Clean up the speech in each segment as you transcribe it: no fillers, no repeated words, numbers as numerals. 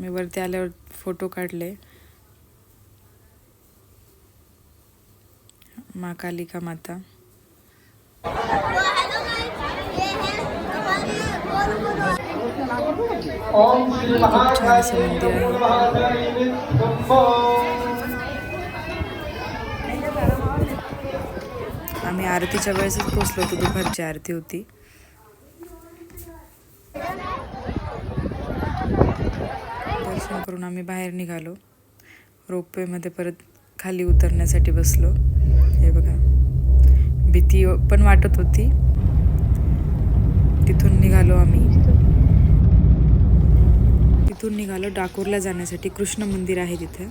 मी वरती आल्यावर फोटो काढले. माँ कालिका माता. ओम श्री खूप छान असं मंदिर आहे. आम्ही आरतीच्या वेळेसच पोहोचलो होतो. दुपारची आरती होती. दर्शन करून आम्ही बाहेर निघालो. रोपवे मध्ये परत खाली उतरण्यासाठी बसलो. हे बघा, भीती पण वाटत होती. तिथून निघालो डाकोरला जाण्यासाठी. कृष्ण मंदिर आहे तिथे,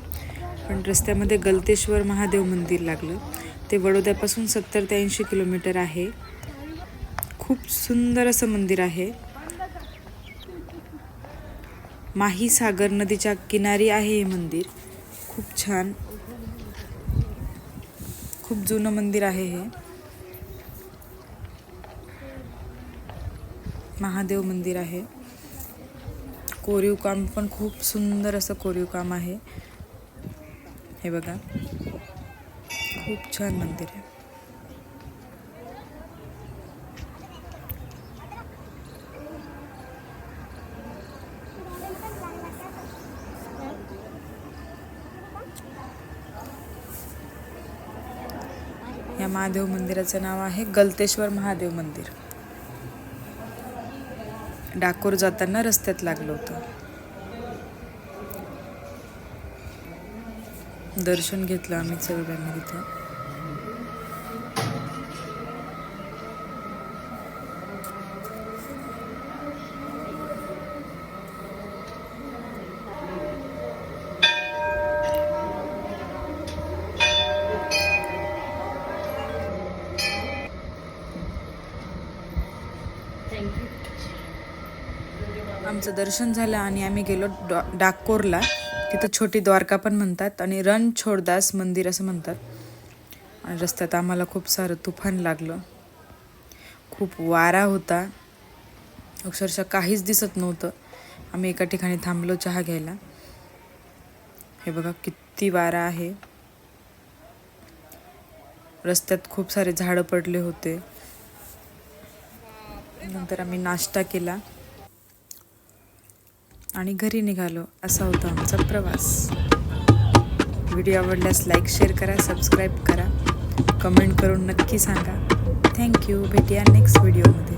पण रस्त्यामध्ये गलतेश्वर महादेव मंदिर लागलं. ते वडोद्यापासून 70 ते 80 किलोमीटर आहे. खूप सुंदर असं मंदिर आहे. माही सागर नदीच्या किनारी आहे हे मंदिर. खूप छान, खूप जुनं मंदिर आहे हे. महादेव मंदिर आहे. कोरीव काम पण खूप सुंदर असं कोरीव काम आहे. हे बघा, खूप छान मंदिर आहे. या महादेव मंदिराचं नाव आहे गलतेश्वर महादेव मंदिर. डाकोर जाताना रस्त्यात लागलं होतं. दर्शन घेतलं आम्ही सगळ्यांनी तिथे. आमचं दर्शन झालं आणि आम्ही गेलो डाकोरला. तिथं छोटी द्वारका पण म्हणतात आणि रणछोडदास मंदिर असं म्हणतात. आणि रस्त्यात आम्हाला खूप सारं तुफान लागलं. खूप वारा होता, अक्षरशः काहीच दिसत नव्हतं. आम्ही एका ठिकाणी थांबलो चहा घ्यायला. हे बघा किती वारा आहे. रस्त्यात खूप सारे झाडं पडले होते. नंतर आम्ही नाश्ता केला आणि घरी निघालो. असा होता आमचा प्रवास. व्हिडिओ आवडल्यास लाईक, शेअर करा, सबस्क्राईब करा, कमेंट करून नक्की सांगा. थँक्यू. भेटूया नेक्स्ट व्हिडिओमध्ये.